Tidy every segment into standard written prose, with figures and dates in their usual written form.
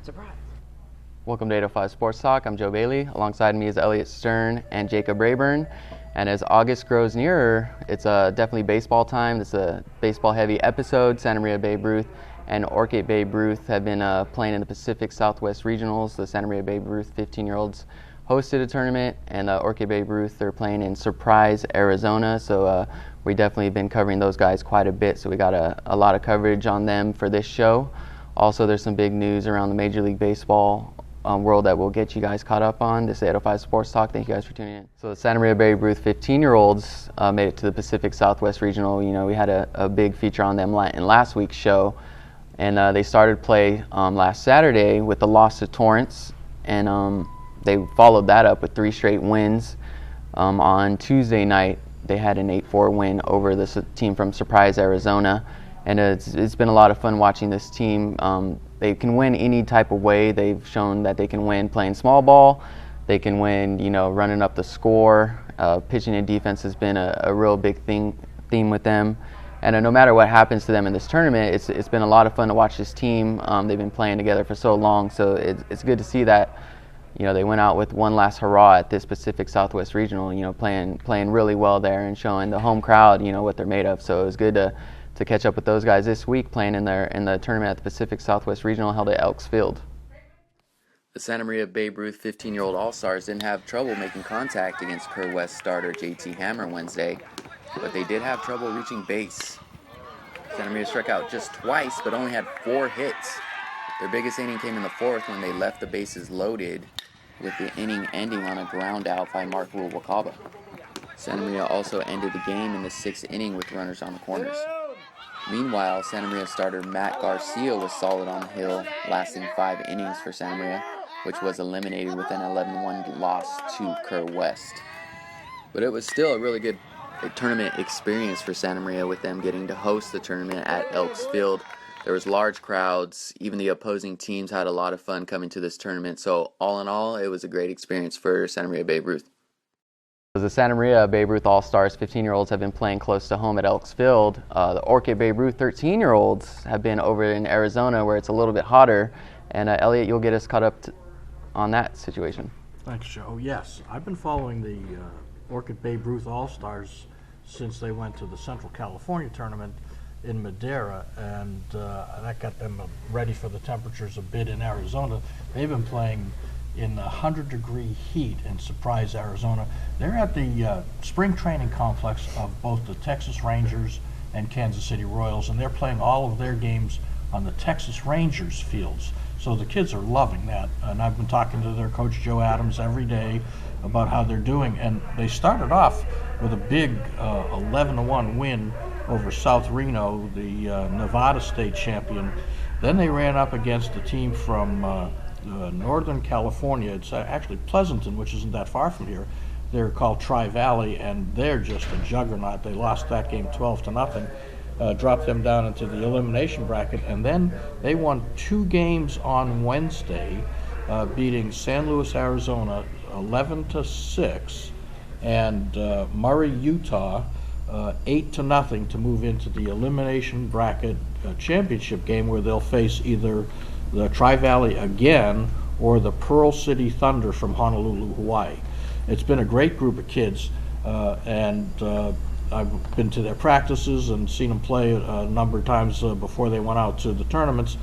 Surprise. Welcome to 805 Sports Talk. I'm Joe Bailey. Alongside me is Elliot Stern and Jacob Rayburn. And as August grows nearer, it's definitely baseball time. This is a baseball-heavy episode. Santa Maria Babe Ruth and Orcutt Babe Ruth have been playing in the Pacific Southwest Regionals. The Santa Maria Babe Ruth 15-year-olds hosted a tournament, and Orcutt Babe Ruth, they're playing in Surprise, Arizona. So we definitely been covering those guys quite a bit. So we got a lot of coverage on them for this show. Also, there's some big news around the Major League Baseball world that we'll get you guys caught up on. This is 805 Sports Talk. Thank you guys for tuning in. So the Santa Maria Babe Ruth 15-year-olds made it to the Pacific Southwest Regional. You know, we had a big feature on them in last week's show. And they started play last Saturday with the loss to Torrance. And they followed that up with 3 straight wins. On Tuesday night, they had an 8-4 win over this team from Surprise, Arizona. And it's been a lot of fun watching this team. They can win any type of way. They've shown that they can win playing small ball. They can win, you know, running up the score. Pitching and defense has been a real big theme with them. And no matter what happens to them in this tournament, it's been a lot of fun to watch this team. They've been playing together for so long, so it's good to see that, you know, they went out with one last hurrah at this Pacific Southwest Regional. You know, playing really well there and showing the home crowd, you know, what they're made of. So it was good to catch up with those guys this week, playing in the tournament at the Pacific Southwest Regional held at Elks Field. The Santa Maria Babe Ruth 15-year-old All-Stars didn't have trouble making contact against Kerr West starter JT Hammer Wednesday, but they did have trouble reaching base. Santa Maria struck out just twice, but only had 4 hits. Their biggest inning came in the 4th when they left the bases loaded, with the inning ending on a ground out by Mark Rubalcaba. Santa Maria also ended the game in the 6th inning with runners on the corners. Meanwhile, Santa Maria starter Matt Garcia was solid on the hill, lasting 5 innings for Santa Maria, which was eliminated with an 11-1 loss to Kerr West. But it was still a really good tournament experience for Santa Maria, with them getting to host the tournament at Elks Field. There was large crowds. Even the opposing teams had a lot of fun coming to this tournament. So all in all, it was a great experience for Santa Maria Babe Ruth. The Santa Maria Babe Ruth All-Stars 15-year-olds have been playing close to home at Elks Field. The Orcutt Babe Ruth 13-year-olds have been over in Arizona, where it's a little bit hotter. And Elliot, you'll get us caught up on that situation. Thanks, Joe. Yes, I've been following the Orcutt Babe Ruth All-Stars since they went to the Central California tournament in Madera, and that got them ready for the temperatures a bit in Arizona. They've been playing in the 100-degree heat in Surprise, Arizona. They're at the spring training complex of both the Texas Rangers and Kansas City Royals, and they're playing all of their games on the Texas Rangers fields. So the kids are loving that, and I've been talking to their coach, Joe Adams, every day about how they're doing. And they started off with a big 11-1 win over South Reno, the Nevada state champion. Then they ran up against a team from Northern California. It's actually Pleasanton, which isn't that far from here. They're called Tri-Valley, and they're just a juggernaut. They lost that game 12-0, dropped them down into the elimination bracket, and then they won 2 games on Wednesday, beating San Luis, Arizona 11-6, and Murray, Utah 8-0 to move into the elimination bracket championship game, where they'll face either the Tri-Valley again or the Pearl City Thunder from Honolulu, Hawaii. It's been a great group of kids, and I've been to their practices and seen them play a number of times before they went out to the tournaments.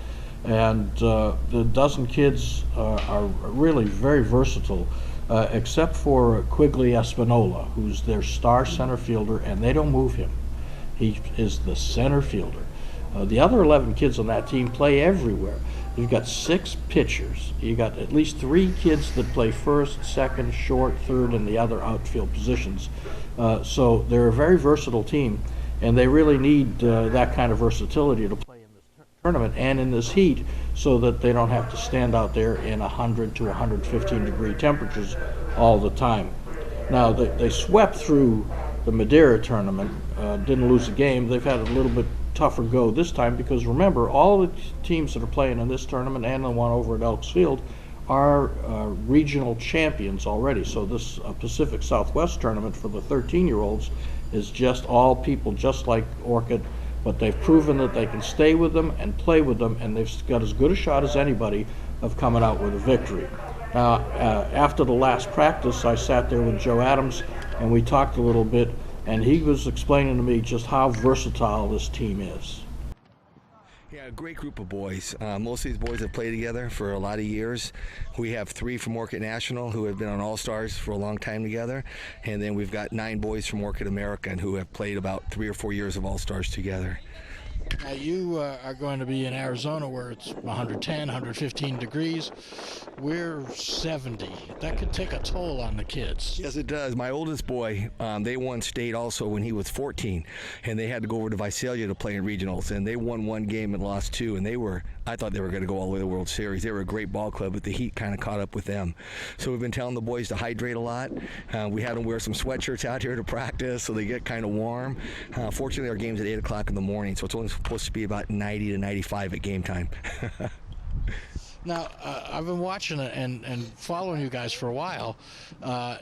And the dozen kids are really very versatile, except for Quigley Espinola, who's their star center fielder, and they don't move him. He is the center fielder. The other 11 kids on that team play everywhere. You've got 6 pitchers. You got at least 3 kids that play first, second, short, third, and the other outfield positions. So they're a very versatile team, and they really need that kind of versatility to play in this tournament and in this heat, so that they don't have to stand out there in 100 to 115 degree temperatures all the time. Now, they swept through the Madera tournament, didn't lose a game. They've had a little bit tougher go this time, because remember, all the teams that are playing in this tournament and the one over at Elks Field are regional champions already. So this Pacific Southwest tournament for the 13-year-olds is just all people just like Orcutt, but they've proven that they can stay with them and play with them, and they've got as good a shot as anybody of coming out with a victory. Now, after the last practice, I sat there with Joe Adams, and we talked a little bit, and he was explaining to me just how versatile this team is. Yeah, a great group of boys. Most of these boys have played together for a lot of years. We have 3 from Orcutt National who have been on All-Stars for a long time together, and then we've got 9 boys from Orcutt American who have played about 3 or 4 years of All-Stars together. Now you are going to be in Arizona where it's 110, 115 degrees. We're 70. That could take a toll on the kids. Yes, it does. My oldest boy, they won state also when he was 14, and they had to go over to Visalia to play in regionals, and they won 1 game and lost 2, and I thought they were going to go all the way to the World Series. They were a great ball club, but the heat kind of caught up with them. So we've been telling the boys to hydrate a lot. We had them wear some sweatshirts out here to practice so they get kind of warm. Fortunately, our game's at 8 o'clock in the morning, so it's only supposed to be about 90 to 95 at game time. Now, I've been watching it and following you guys for a while.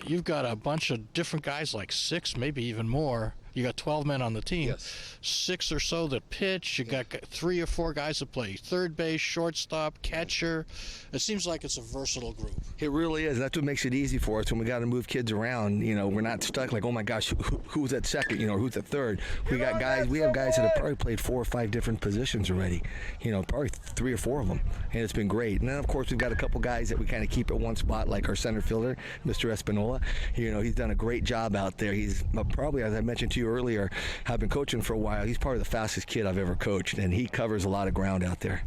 You've got a bunch of different guys, like 6, maybe even more. You got 12 men on the team. Yes. 6 or so that pitch. You got 3 or 4 guys that play third base, shortstop, catcher. It seems like it's a versatile group. It really is. That's what makes it easy for us when we got to move kids around. You know, we're not stuck like, oh my gosh, who's at second? You know, who's at third? We have guys that have probably played 4 or 5 different positions already. You know, probably 3 or 4 of them, and it's been great. And then of course we've got a couple guys that we kind of keep at one spot, like our center fielder, Mr. Espinola. You know, he's done a great job out there. He's probably, as I mentioned to you earlier, I've been coaching for a while. He's probably the fastest kid I've ever coached, and he covers a lot of ground out there.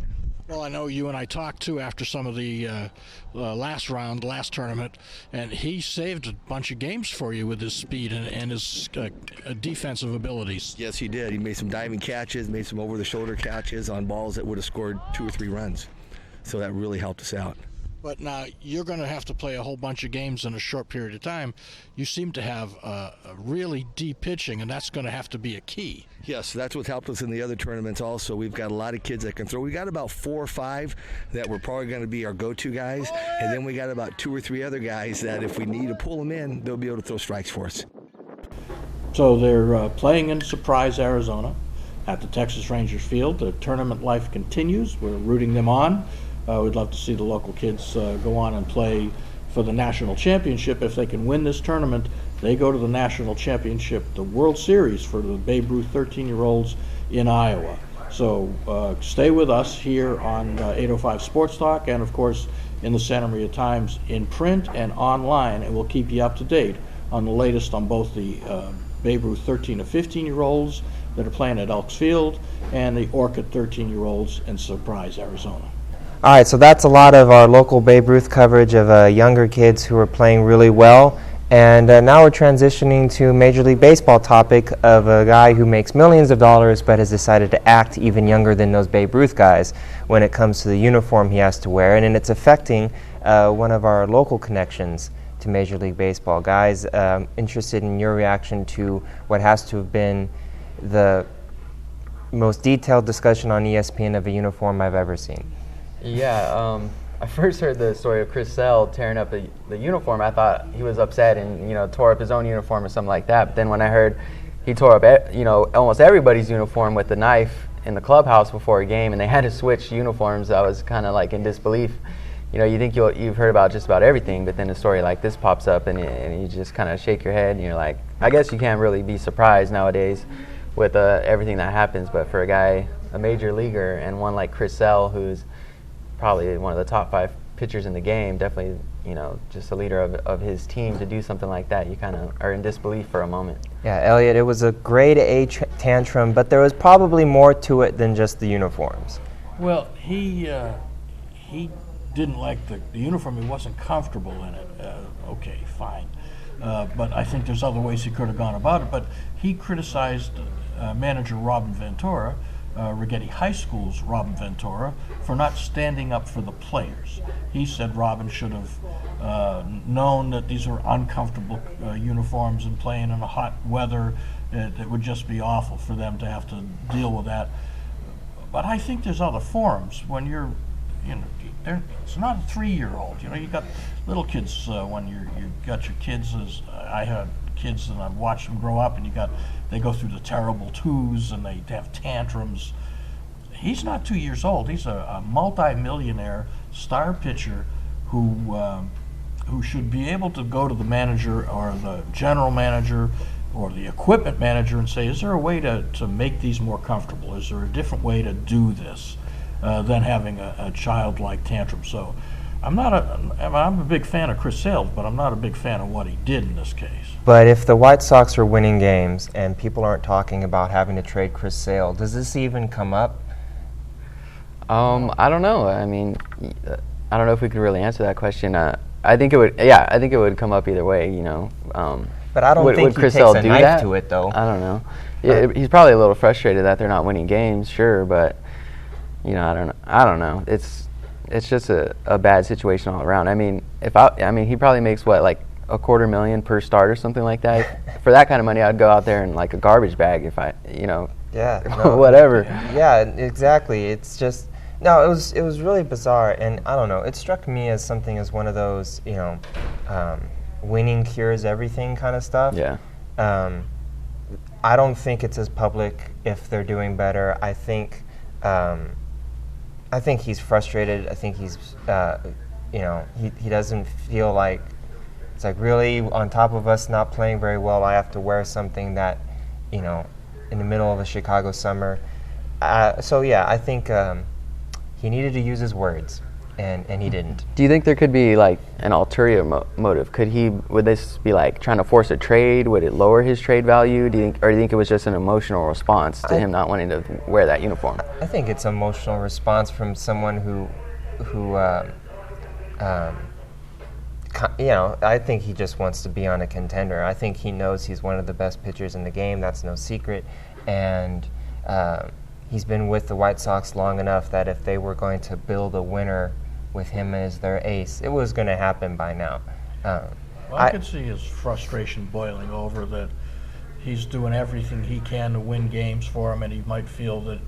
Well, I know you and I talked too after some of the last tournament, and he saved a bunch of games for you with his speed and his defensive abilities. Yes, he did. He made some diving catches, made some over-the-shoulder catches on balls that would have scored 2 or 3 runs. So that really helped us out. But now you're going to have to play a whole bunch of games in a short period of time. You seem to have a really deep pitching, and that's going to have to be a key. Yes, that's what's helped us in the other tournaments also. We've got a lot of kids that can throw. We got about 4 or 5 that were probably going to be our go-to guys, and then we got about 2 or 3 other guys that if we need to pull them in, they'll be able to throw strikes for us. So they're playing in Surprise, Arizona at the Texas Rangers field. The tournament life continues. We're rooting them on. We'd love to see the local kids go on and play for the national championship. If they can win this tournament, they go to the national championship, the World Series for the Babe Ruth 13-year-olds in Iowa. So stay with us here on 805 Sports Talk and, of course, in the Santa Maria Times in print and online, and we'll keep you up to date on the latest on both the Babe Ruth 13 to 15-year-olds that are playing at Elks Field and the Orcutt 13-year-olds in Surprise, Arizona. All right, so that's a lot of our local Babe Ruth coverage of younger kids who are playing really well. And now we're transitioning to Major League Baseball topic of a guy who makes millions of dollars but has decided to act even younger than those Babe Ruth guys when it comes to the uniform he has to wear. And it's affecting one of our local connections to Major League Baseball. Guys, interested in your reaction to what has to have been the most detailed discussion on ESPN of a uniform I've ever seen. Yeah, I first heard the story of Chris Sale tearing up the uniform. I thought he was upset and, you know, tore up his own uniform or something like that. But then when I heard he tore up, you know, almost everybody's uniform with the knife in the clubhouse before a game, and they had to switch uniforms, I was kind of like in disbelief. You know, you think you've heard about just about everything, but then a story like this pops up and you just kind of shake your head and you're like, I guess you can't really be surprised nowadays with everything that happens. But for a guy, a major leaguer, and one like Chris Sale, who's probably one of the top 5 pitchers in the game, definitely, you know, just a leader of his team, to do something like that, you kind of are in disbelief for a moment. Yeah, Elliot, it was a grade A tantrum, but there was probably more to it than just the uniforms. Well, he didn't like the uniform. He wasn't comfortable in it. Okay, fine. But I think there's other ways he could have gone about it. But he criticized manager Robin Ventura, Righetti High School's Robin Ventura, for not standing up for the players. He said Robin should have known that these were uncomfortable uniforms and playing in a hot weather. It would just be awful for them to have to deal with that. But I think there's other forums when you're, you know, it's not a 3-year-old. You know, you got little kids when you got your kids. As I had kids and I've watched them grow up, and they go through the terrible twos and they have tantrums. he's not 2 years old. He's a multi-millionaire star pitcher who should be able to go to the manager or the general manager or the equipment manager and say, is there a way to make these more comfortable? Is there a different way to do this than having a childlike tantrum? So I'm a big fan of Chris Sale, but I'm not a big fan of what he did in this case. But if the White Sox are winning games and people aren't talking about having to trade Chris Sale, does this even come up? I don't know. I mean, I don't know if we could really answer that question. I think it would. Yeah, I think it would come up either way. You know. But I don't think would he Chris takes Sale a do knife that? to it, though. I don't know. Yeah, he's probably a little frustrated that they're not winning games. Sure, but you know, I don't know. It's just a bad situation all around. I mean, he probably makes what, like $250,000 per start or something like that. For that kind of money, I'd go out there and like a garbage bag if I, you know. Yeah. No, whatever. Yeah, exactly. It's just no. It was really bizarre, and I don't know. It struck me as something as one of those, you know, winning cures everything kind of stuff. Yeah. I don't think it's as public if they're doing better. I think he's frustrated. I think he's, you know, he doesn't feel like it's like really on top of us not playing very well. I have to wear something that, you know, in the middle of a Chicago summer. So yeah, I think he needed to use his words, and he didn't. Do you think there could be like an ulterior motive? Would this be like trying to force a trade? Would it lower his trade value? Do you think it was just an emotional response to him not wanting to wear that uniform? I think it's an emotional response from someone who you know, I think he just wants to be on a contender. I think he knows he's one of the best pitchers in the game. That's no secret, and he's been with the White Sox long enough that if they were going to build a winner with him as their ace, it was going to happen by now. Well, I could see his frustration boiling over that he's doing everything he can to win games for him, and he might feel that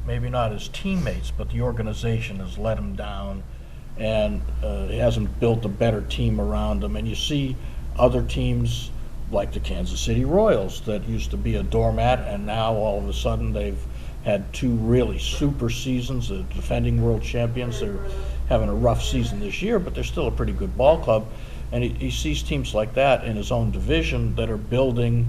maybe not his teammates, but the organization has let him down, and he hasn't built a better team around him. And you see other teams like the Kansas City Royals that used to be a doormat, and now all of a sudden they've had two really super seasons, the defending world champions. They're having a rough season this year, but they're still a pretty good ball club. And he sees teams like that in his own division that are building,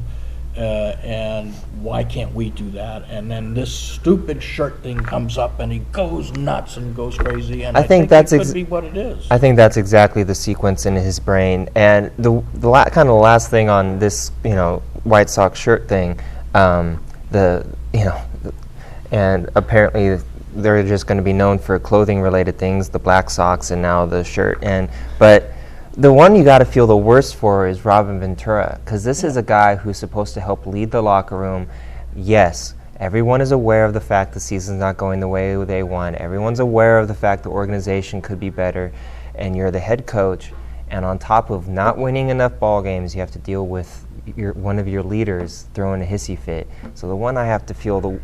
and why can't we do that? And then this stupid shirt thing comes up, and he goes nuts and goes crazy. And I think that could be what it is. I think that's exactly the sequence in his brain. And the kind of last thing on this, you know, White Sox shirt thing, and apparently they're just going to be known for clothing-related things, the Black Sox and now the shirt. But the one you got to feel the worst for is Robin Ventura, because this is a guy who's supposed to help lead the locker room. Yes, everyone is aware of the fact the season's not going the way they want. Everyone's aware of the fact the organization could be better, and you're the head coach. And on top of not winning enough ball games, you have to deal with one of your leaders throwing a hissy fit. So the one I have to feel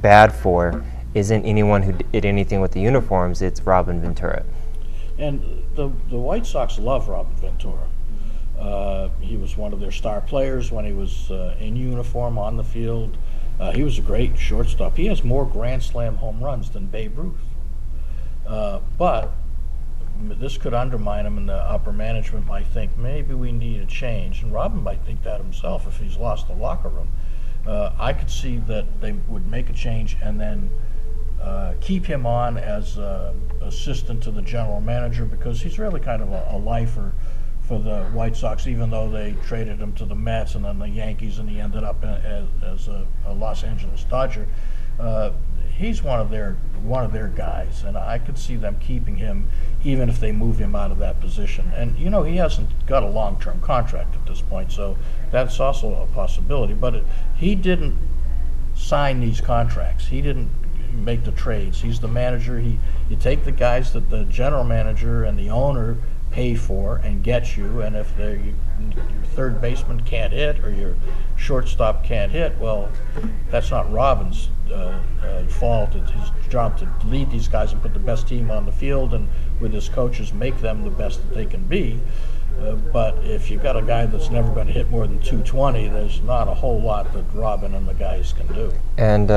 bad for isn't anyone who did anything with the uniforms. It's Robin Ventura. And the White Sox love Robin Ventura. He was one of their star players when he was in uniform on the field. He was a great shortstop. He has more Grand Slam home runs than Babe Ruth. But this could undermine him, and the upper management might think maybe we need a change. And Robin might think that himself if he's lost the locker room. I could see that they would make a change and then keep him on as assistant to the general manager, because he's really kind of a lifer for the White Sox, even though they traded him to the Mets and then the Yankees, and he ended up as a Los Angeles Dodger. He's one of their guys, and I could see them keeping him even if they move him out of that position. And you know, he hasn't got a long-term contract at this point, so that's also a possibility. But he didn't sign these contracts. He didn't make the trades. He's the manager. You take the guys that the general manager and the owner pay for and get you, and if your third baseman can't hit or your shortstop can't hit, well, that's not Robin's fault. It's his job to lead these guys and put the best team on the field, and with his coaches make them the best that they can be. But if you've got a guy that's never going to hit more than 220, there's not a whole lot that Robin and the guys can do. And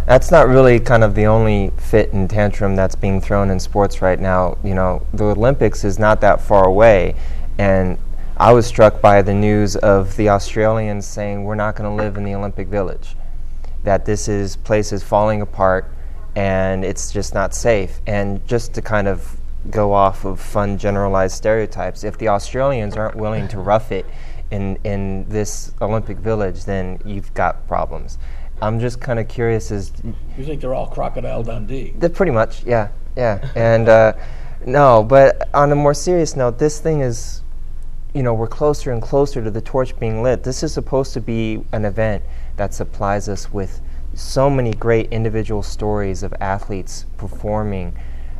that's not really kind of the only fit and tantrum that's being thrown in sports right now. You know, the Olympics is not that far away, and I was struck by the news of the Australians saying we're not going to live in the Olympic Village, that this place is falling apart and it's just not safe. And just to kind of go off of fun generalized stereotypes, if the Australians aren't willing to rough it in this Olympic Village, then you've got problems. I'm just kind of curious as... You think they're all Crocodile Dundee? Pretty much, yeah. And no, but on a more serious note, this thing is, you know, we're closer and closer to the torch being lit. This is supposed to be an event that supplies us with so many great individual stories of athletes performing.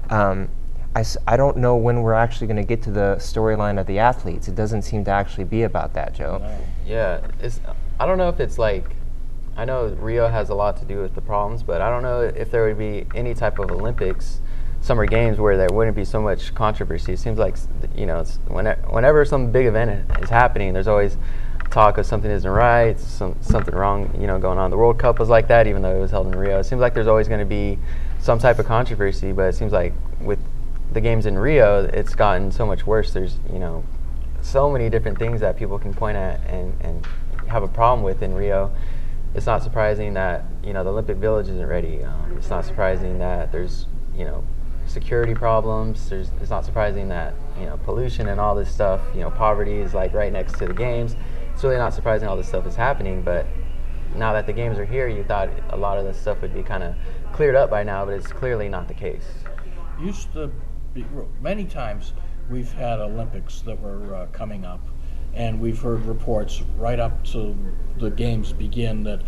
I don't know when we're actually going to get to the storyline of the athletes. It doesn't seem to actually be about that, Joe. No. Yeah, I don't know if it's like, I know Rio has a lot to do with the problems, but I don't know if there would be any type of Olympics, Summer Games, where there wouldn't be so much controversy. It seems like, you know, whenever some big event is happening, there's always talk of something isn't right, something wrong, you know, going on. The World Cup was like that, even though it was held in Rio. It seems like there's always going to be some type of controversy, but it seems like with the games in Rio, it's gotten so much worse. There's, you know, so many different things that people can point at and have a problem with in Rio. It's not surprising that, you know, the Olympic Village isn't ready. It's not surprising that there's, you know, security problems. It's not surprising that, you know, pollution and all this stuff, you know, poverty is like right next to the games. It's really not surprising all this stuff is happening, but now that the games are here, you thought a lot of this stuff would be kind of cleared up by now, but it's clearly not the case. Used to be, many times we've had Olympics that were coming up, and we've heard reports right up to the games begin that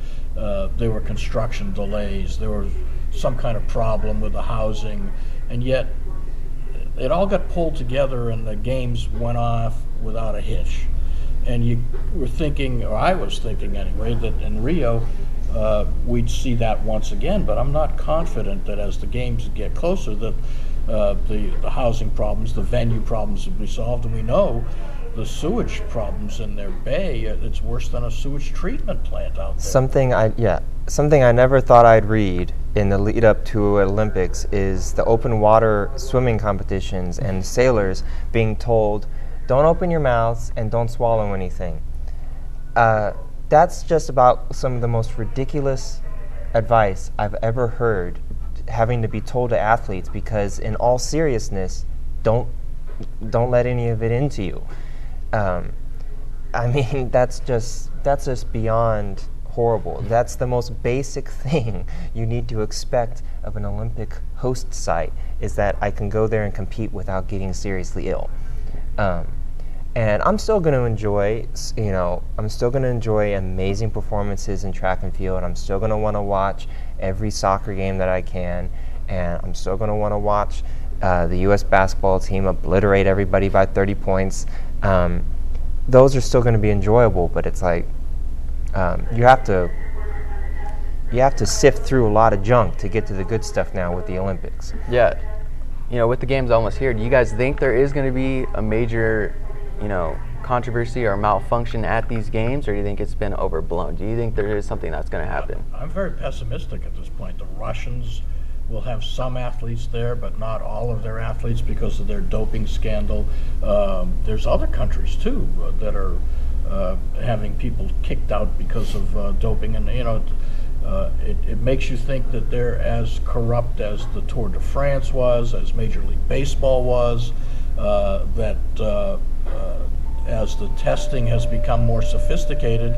there were construction delays, there was some kind of problem with the housing, and yet it all got pulled together and the games went off without a hitch. And you were thinking, or I was thinking anyway, that in Rio we'd see that once again, but I'm not confident that as the games get closer that the housing problems, the venue problems will be solved. And we know the sewage problems in their bay, it's worse than a sewage treatment plant out there. Something I never thought I'd read in the lead up to Olympics is the open water swimming competitions and sailors being told, don't open your mouths and don't swallow anything. That's just about some of the most ridiculous advice I've ever heard, having to be told to athletes, because in all seriousness, don't let any of it into you. I mean, that's just beyond horrible. That's the most basic thing you need to expect of an Olympic host site, is that I can go there and compete without getting seriously ill. And I'm still going to enjoy, amazing performances in track and field. I'm still going to want to watch every soccer game that I can, and I'm still going to want to watch the U.S. basketball team obliterate everybody by 30 points. Those are still going to be enjoyable, but it's like you have to sift through a lot of junk to get to the good stuff now with the Olympics. Yeah, you know, with the games almost here, do you guys think there is going to be a major, you know, controversy or malfunction at these games, or do you think it's been overblown? Do you think there is something that's going to happen? I'm very pessimistic at this point. The Russians will have some athletes there, but not all of their athletes because of their doping scandal. There's other countries too that are having people kicked out because of doping, and you know, it makes you think that they're as corrupt as the Tour de France was, as Major League Baseball was. As the testing has become more sophisticated,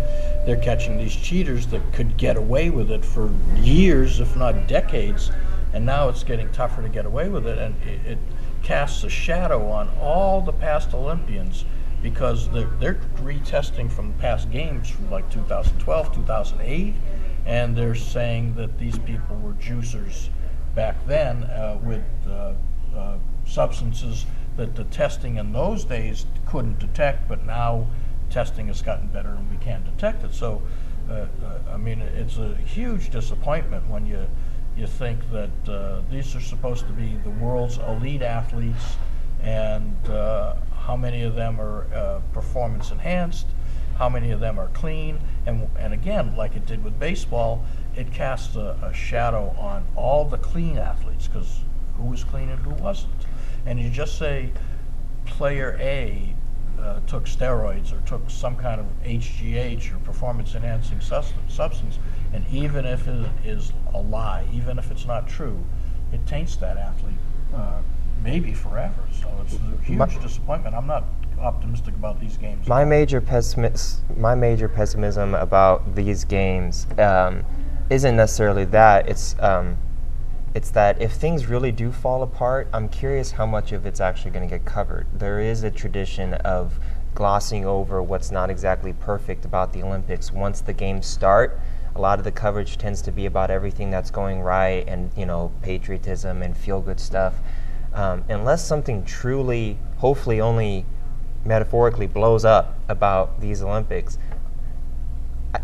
they're catching these cheaters that could get away with it for years, if not decades, and now it's getting tougher to get away with it, and it casts a shadow on all the past Olympians, because they're retesting from past games from like 2012, 2008, and they're saying that these people were juicers back then with substances that the testing in those days couldn't detect, but now testing has gotten better and we can detect it. So, I mean, it's a huge disappointment when you think that these are supposed to be the world's elite athletes, and how many of them are performance enhanced, how many of them are clean, and again, like it did with baseball, it casts a shadow on all the clean athletes, because who was clean and who wasn't. And you just say player A took steroids or took some kind of HGH or performance enhancing substance, and even if it is a lie, even if it's not true, it taints that athlete maybe forever. So it's a huge disappointment. I'm not optimistic about these games. My major pessimism about these games isn't necessarily that. It's that if things really do fall apart, I'm curious how much of it's actually going to get covered. There is a tradition of glossing over what's not exactly perfect about the Olympics. Once the games start, a lot of the coverage tends to be about everything that's going right and, you know, patriotism and feel-good stuff. Unless something truly, hopefully only metaphorically, blows up about these Olympics,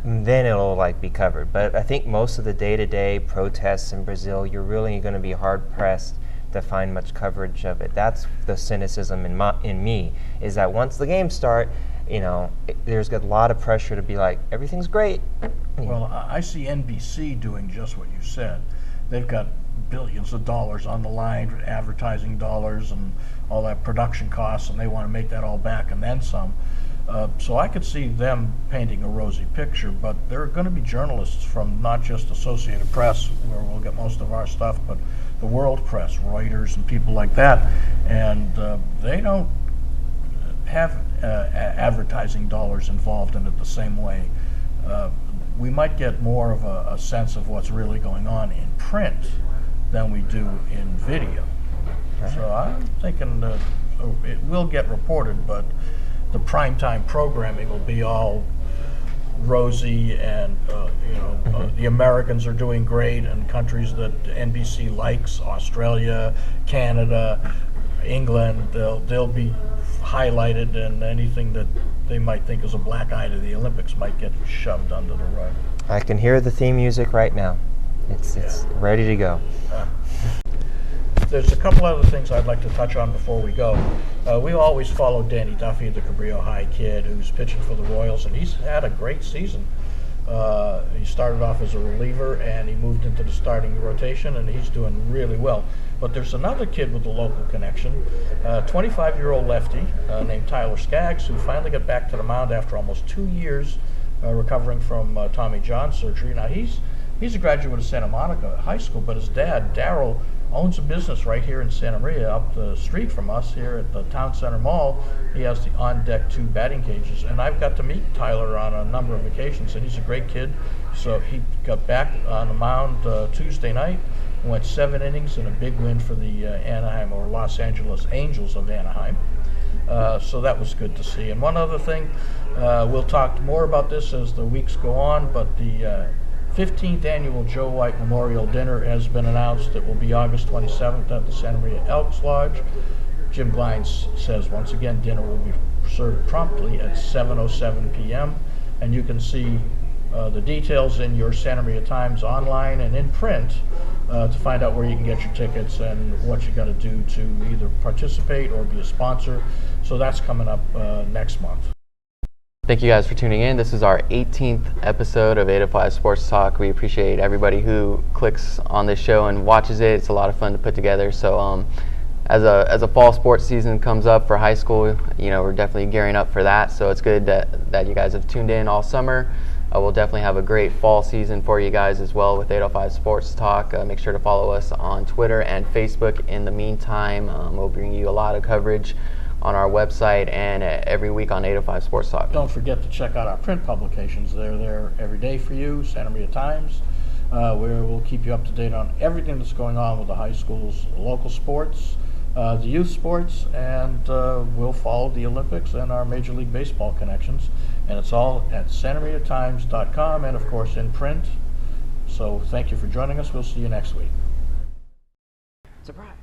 then it'll be covered. But I think most of the day-to-day protests in Brazil, you're really going to be hard-pressed to find much coverage of it. That's the cynicism in me, is that once the games start, you know, there's a lot of pressure to be like, everything's great. Well, I see NBC doing just what you said. They've got billions of dollars on the line, advertising dollars and all that production costs, and they want to make that all back and then some. So I could see them painting a rosy picture, but there are going to be journalists from not just Associated Press, where we'll get most of our stuff, but the world press, Reuters and people like that, and they don't have advertising dollars involved in it the same way. We might get more of a sense of what's really going on in print than we do in video. So I'm thinking that it will get reported, but the primetime programming will be all rosy, and the Americans are doing great, and countries that NBC likes, Australia, Canada, England, they'll be highlighted, and anything that they might think is a black eye to the Olympics might get shoved under the rug. I can hear the theme music right now. It's ready to go. There's a couple other things I'd like to touch on before we go. We always follow Danny Duffy, the Cabrillo High kid, who's pitching for the Royals, and he's had a great season. He started off as a reliever, and he moved into the starting rotation, and he's doing really well. But there's another kid with a local connection, 25-year-old lefty named Tyler Skaggs, who finally got back to the mound after almost 2 years recovering from Tommy John surgery. Now, he's a graduate of Santa Monica High School, but his dad, Darryl, owns a business right here in Santa Maria, up the street from us here at the Town Center Mall. He has the on-deck 2 batting cages, and I've got to meet Tyler on a number of occasions, and he's a great kid. So he got back on the mound Tuesday night, went 7 innings and a big win for the Anaheim, or Los Angeles Angels of Anaheim. So that was good to see. And one other thing, we'll talk more about this as the weeks go on, but the 15th annual Joe White Memorial Dinner has been announced. It will be August 27th at the Santa Maria Elks Lodge. Jim Glines says, once again, dinner will be served promptly at 7:07 p.m. And you can see the details in your Santa Maria Times online and in print to find out where you can get your tickets and what you got to do to either participate or be a sponsor. So that's coming up next month. Thank you guys for tuning in. This is our 18th episode of 805 Sports Talk. We appreciate everybody who clicks on this show and watches it. It's a lot of fun to put together. So as a fall sports season comes up for high school, we're definitely gearing up for that. So it's good that you guys have tuned in all summer. We'll definitely have a great fall season for you guys as well with 805 Sports Talk. Make sure to follow us on Twitter and Facebook. In the meantime, we'll bring you a lot of coverage on our website and every week on 805 Sports Talk. Don't forget to check out our print publications. They're there every day for you, Santa Maria Times, where we'll keep you up to date on everything that's going on with the high school's local sports, the youth sports, and we'll follow the Olympics and our Major League Baseball connections. And it's all at santamariatimes.com and, of course, in print. So thank you for joining us. We'll see you next week. Surprise.